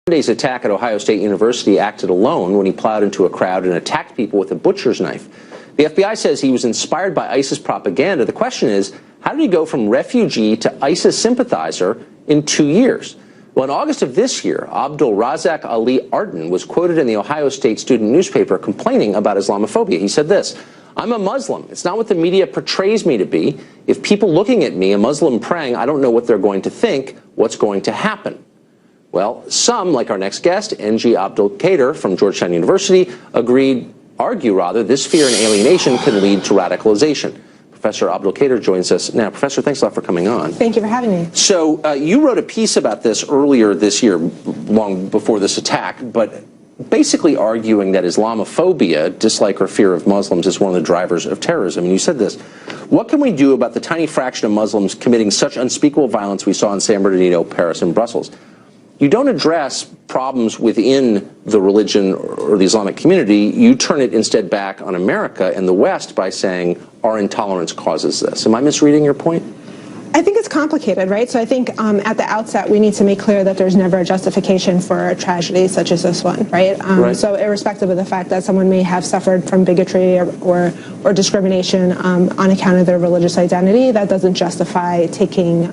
Monday's attack at Ohio State University acted alone when he plowed into a crowd and attacked people with a butcher's knife. The FBI says he was inspired by ISIS propaganda. The question is, how did he go from refugee to ISIS sympathizer in 2 years? Well, in August of this year, Abdul Razak Ali Arden was quoted in the Ohio State student newspaper complaining about Islamophobia. He said this: "I'm a Muslim. It's not what the media portrays me to be. If people looking at me, a Muslim praying, I don't know what they're going to think, what's going to happen." Well, some, like our next guest, N.G. Abdul Qadir from Georgetown University, argue this fear and alienation can lead to radicalization. Professor Abdul Qadir joins us now. Professor, thanks a lot for coming on. Thank you for having me. So you wrote a piece about this earlier this year, long before this attack, but basically arguing that Islamophobia, dislike or fear of Muslims, is one of the drivers of terrorism. And you said this: "What can we do about the tiny fraction of Muslims committing such unspeakable violence we saw in San Bernardino, Paris, and Brussels?" You don't address problems within the religion or the Islamic community. You turn it instead back on America and the West by saying our intolerance causes this. Am I misreading your point? I think it's complicated, right? So I think at the outset, we need to make clear that there's never a justification for a tragedy such as this one, right? So irrespective of the fact that someone may have suffered from bigotry or discrimination on account of their religious identity, that doesn't justify taking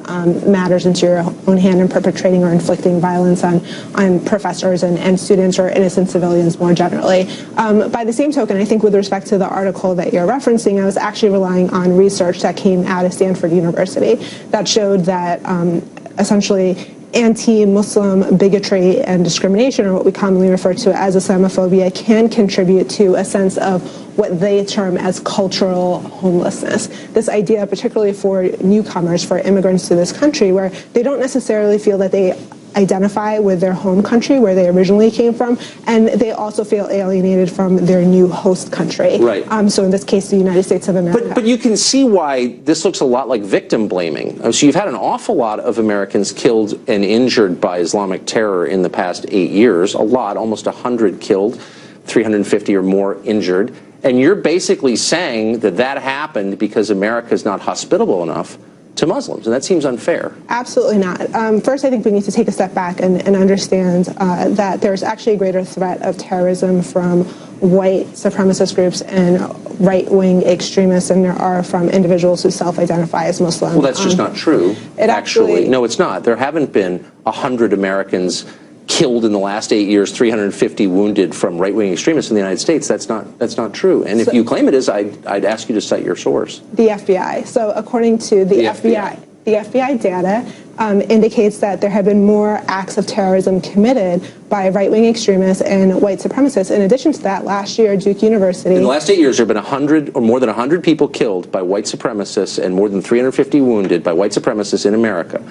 matters into your own hand and perpetrating or inflicting violence on professors and students or innocent civilians more generally. By the same token, I think with respect to the article that you're referencing, I was actually relying on research that came out of Stanford University that showed that essentially anti-Muslim bigotry and discrimination, or what we commonly refer to as Islamophobia, can contribute to a sense of what they term as cultural homelessness. This idea, particularly for newcomers, for immigrants to this country, where they don't necessarily feel that they identify with their home country where they originally came from, and they also feel alienated from their new host country. Right. So in this case, the United States of America. But you can see why this looks a lot like victim blaming. So you've had an awful lot of Americans killed and injured by Islamic terror in the past 8 years. A lot, almost 100 killed, 350 or more injured. And you're basically saying that that happened because America is not hospitable enough to Muslims, and that seems unfair. Absolutely not. First, I think we need to take a step back and understand that there's actually a greater threat of terrorism from white supremacist groups and right-wing extremists than there are from individuals who self-identify as Muslim. Well, that's just not true. No, it's not. There haven't been 100 Americans killed in the last 8 years, 350 wounded from right-wing extremists in the United States. That's not true. And if you claim it is, I'd ask you to cite your source. The FBI. So according to the FBI, the FBI data indicates that there have been more acts of terrorism committed by right-wing extremists and white supremacists. In addition to that, last year, Duke University... In the last 8 years, there have been 100 or more than 100 people killed by white supremacists and more than 350 wounded by white supremacists in America.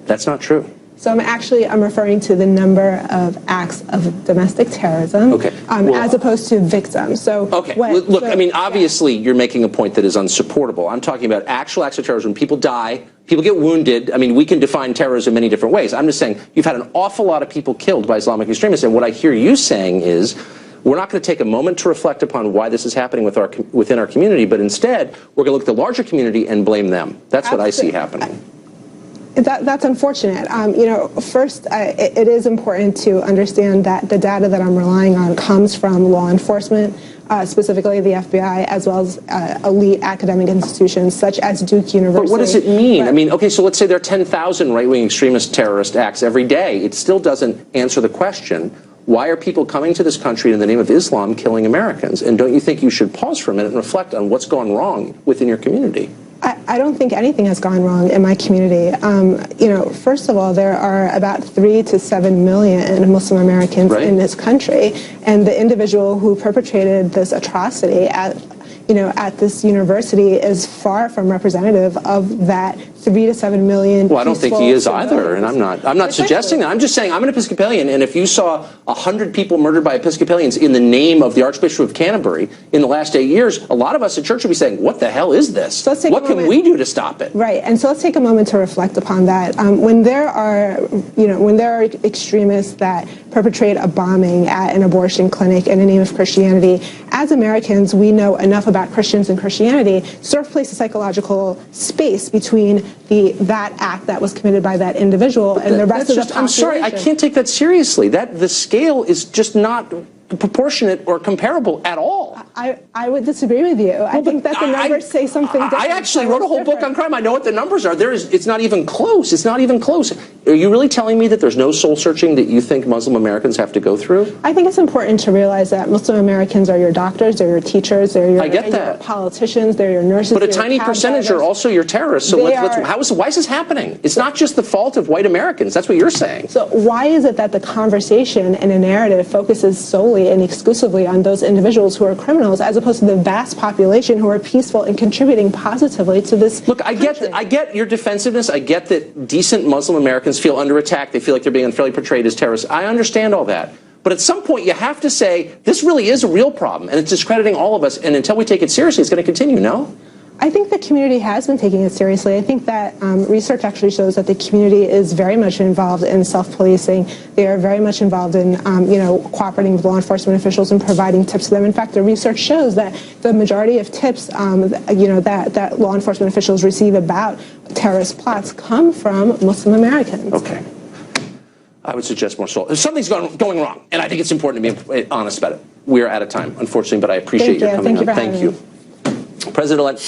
That's not true. So I'm referring to the number of acts of domestic terrorism, as opposed to victims. So look, I mean, obviously you're making a point that is unsupportable. I'm talking about actual acts of terrorism. People die, people get wounded. I mean, we can define terrorism many different ways. I'm just saying you've had an awful lot of people killed by Islamic extremists, and what I hear you saying is we're not going to take a moment to reflect upon why this is happening within our community, but instead we're going to look at the larger community and blame them. That's what I see happening. That's unfortunate. First, it is important to understand that the data that I'm relying on comes from law enforcement, specifically the FBI, as well as elite academic institutions such as Duke University. But what does it mean? I mean, okay, so let's say there are 10,000 right-wing extremist terrorist acts every day. It still doesn't answer the question, why are people coming to this country in the name of Islam killing Americans? And don't you think you should pause for a minute and reflect on what's gone wrong within your community? I don't think anything has gone wrong in my community. First of all, there are about 3 to 7 million Muslim Americans in this country, and the individual who perpetrated this atrocity at this university is far from representative of that 3 to 7 million. Well, I don't think he is either, and I'm not suggesting that. I'm just saying I'm an Episcopalian, and if you saw 100 people murdered by Episcopalians in the name of the Archbishop of Canterbury in the last 8 years, a lot of us at church would be saying, "What the hell is this? What can we do to stop it?" Right, and so let's take a moment to reflect upon that. When there are extremists that perpetrate a bombing at an abortion clinic in the name of Christianity, as Americans, we know enough about Christians and Christianity to sort of place a psychological space between that act that was committed by that individual and the rest of the population. I'm sorry, I can't take that seriously. The scale is just not proportionate or comparable at all. I would disagree with you. I think that the numbers say something different. I actually wrote a whole book on crime. I know what the numbers are. It's not even close. It's not even close. Are you really telling me that there's no soul searching that you think Muslim Americans have to go through? I think it's important to realize that Muslim Americans are your doctors, they're your teachers, they're your politicians, they're your nurses. But a tiny percentage are also your terrorists. So why is this happening? It's not just the fault of white Americans. That's what you're saying. So why is it that the conversation and a narrative focuses solely and exclusively on those individuals who are criminals, as opposed to the vast population who are peaceful and contributing positively to this Look, I get your defensiveness. I get that decent Muslim Americans feel under attack. They feel like they're being unfairly portrayed as terrorists. I understand all that. But at some point, you have to say, this really is a real problem, and it's discrediting all of us, and until we take it seriously, it's going to continue, no? I think the community has been taking it seriously. I think that research actually shows that the community is very much involved in self-policing. They are very much involved in, cooperating with law enforcement officials and providing tips to them. In fact, the research shows that the majority of tips, that law enforcement officials receive about terrorist plots come from Muslim Americans. Okay. I would suggest more soul. Something's going wrong, and I think it's important to be honest about it. We are out of time, unfortunately, but I appreciate your coming on. Thank you. President-elect